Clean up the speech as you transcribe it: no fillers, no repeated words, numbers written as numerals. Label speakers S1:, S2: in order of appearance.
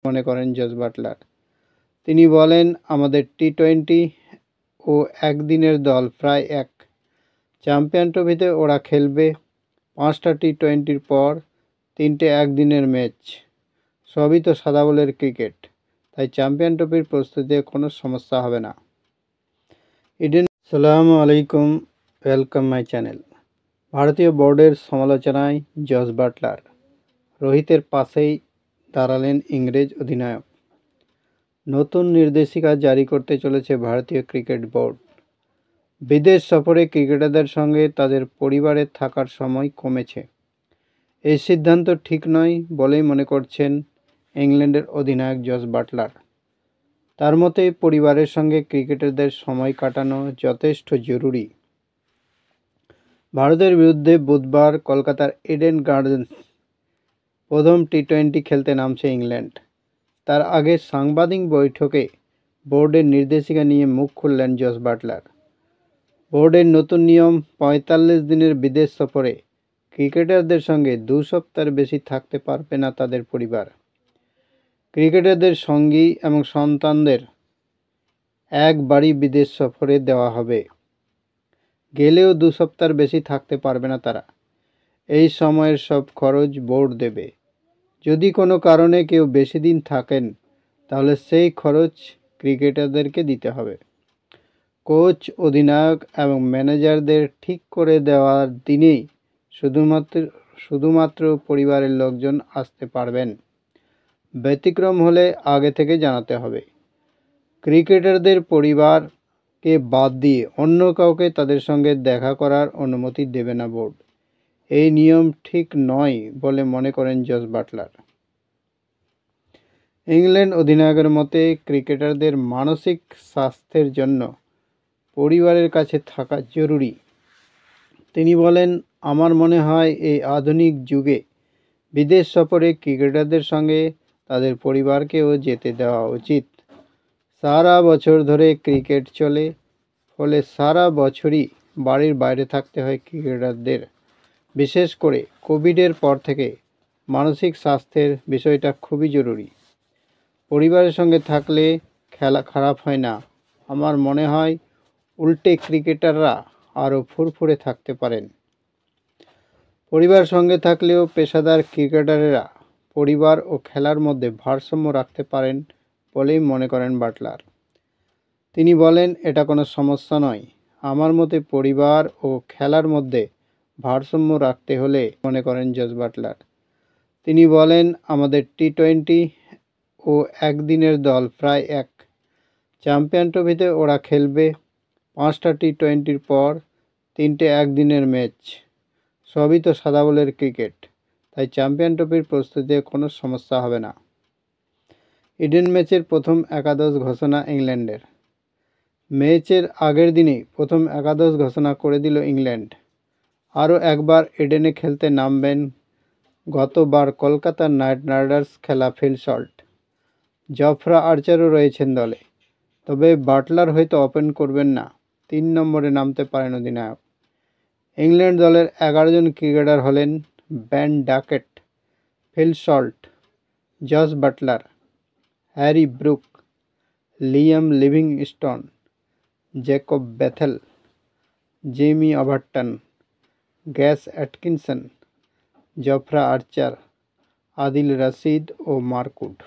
S1: মনে করেন Jos Buttler. তিনি বলেন, আমাদের টি-20 ও একদিনের দল প্রায় এক। চ্যাম্পিয়ন ট্রফিতে ওরা খেলবে 5টা টি-20-র পর 3টে একদিনের ম্যাচ। সবই তো সাদা বলের ক্রিকেট, তাই চ্যাম্পিয়ন ট্রফির প্রস্তুতিতে কোনো সমস্যা হবে না। আসসালামু আলাইকুম, ওয়েলকাম মাই চ্যানেল। ভারতীয় বোর্ডের সমালোচনায় জস বাটলার, রোহিতের পাশেই দাঁড়ালেন ইংরেজ অধিনায়ক। নতুন নির্দেশিকা জারি করতে চলেছে ভারতীয় ক্রিকেট বোর্ড। বিদেশ সফরে ক্রিকেটারদের সঙ্গে তাদের পরিবারের থাকার সময় কমেছে। এই সিদ্ধান্ত ঠিক নয় বলেই মনে করছেন ইংল্যান্ডের অধিনায়ক জস বাটলার। তার মতে পরিবারের সঙ্গে ক্রিকেটারদের সময় কাটানো যথেষ্ট জরুরি। ভারতের বিরুদ্ধে বুধবার কলকাতার ইডেন গার্ডেন্স প্রথম টি-20 খেলতে নামছে ইংল্যান্ড। তার আগে সাংবাদিক বৈঠকে বোর্ডের নির্দেশিকা নিয়ে মুখ খুললেন জস বাটলার। বোর্ডের নতুন নিয়ম, 45 দিনের বিদেশ সফরে ক্রিকেটারদের সঙ্গে 2 সপ্তাহের বেশি থাকতে পারবে না তাদের পরিবার। ক্রিকেটারদের সঙ্গী এবং সন্তানদের একবারই বিদেশ সফরে দেওয়া হবে। গেলেও 2 সপ্তাহের বেশি থাকতে পারবে না তারা। এই সময়ের সব খরচ বোর্ড দেবে। যদি কোনো কারণে কেউ বেশি দিন থাকেন, তাহলে সেই খরচ ক্রিকেটারদেরকে দিতে হবে। কোচ, অধিনায়ক এবং ম্যানেজারদের ঠিক করে দেওয়ার দিনেই শুধুমাত্র পরিবারের লোকজন আসতে পারবেন। ব্যতিক্রম হলে আগে থেকে জানাতে হবে। ক্রিকেটারদের পরিবারকে বাদ দিয়ে অন্য কাউকে তাদের সঙ্গে দেখা করার অনুমতি দেবে না বোর্ড। এই নিয়ম ঠিক নয় বলে মনে করেন জস বাটলার। ইংল্যান্ড অধিনায়কের মতে, ক্রিকেটারদের মানসিক স্বাস্থ্যের জন্য পরিবারের কাছে থাকা জরুরি। তিনি বলেন, আমার মনে হয় এই আধুনিক যুগে বিদেশ সফরে ক্রিকেটারদের সঙ্গে তাদের পরিবারকেও যেতে দেওয়া উচিত। সারা বছর ধরে ক্রিকেট চলে, ফলে সারা বছরই বাড়ির বাইরে থাকতে হয় ক্রিকেটারদের। বিশেষ করে কোভিডের পর থেকে মানসিক স্বাস্থ্যের বিষয়টা খুবই জরুরি। পরিবারের সঙ্গে থাকলে খেলা খারাপ হয় না। আমার মনে হয় উল্টে ক্রিকেটাররা আরও ফুরফুরে থাকতে পারেন। পরিবার সঙ্গে থাকলেও পেশাদার ক্রিকেটারেরা পরিবার ও খেলার মধ্যে ভারসাম্য রাখতে পারেন বলেই মনে করেন বাটলার। তিনি বলেন, এটা কোনো সমস্যা নয়। আমার মতে পরিবার ও খেলার মধ্যে ভারসাম্য রাখতে হলে মনে করেন জস বাটলার। তিনি বলেন, আমাদের টি-20 ও একদিনের দল প্রায় এক। চ্যাম্পিয়ন ট্রফিতে ওরা খেলবে 5টা টি-20-র পর 3টে একদিনের ম্যাচ। সবই তো সাদা বলের ক্রিকেট, তাই চ্যাম্পিয়ন ট্রফির প্রস্তুতিতে কোনো সমস্যা হবে না। ইডেন ম্যাচের প্রথম একাদশ ঘোষণা ইংল্যান্ডের। ম্যাচের আগের দিনেই প্রথম একাদশ ঘোষণা করে দিল ইংল্যান্ড। আরও একবার ইডেনে খেলতে নামবেন গতবার কলকাতা নাইট রাইডার্স খেলা ফিল সল্ট। জফরা আর্চারও রয়েছেন দলে, তবে বাটলার হয়তো ওপেন করবেন না। 3 নম্বরে নামতে পারেন অধিনায়ক। ইংল্যান্ড দলের 11 জন ক্রিকেটার হলেন Ben Duckett, Phil Salt, Jos Buttler, Harry Brook, Liam Livingstone, Jacob Bethell, Jamie Overton, Gus Atkinson, Jofra Archer, Adil Rashid ও মার্ক উড।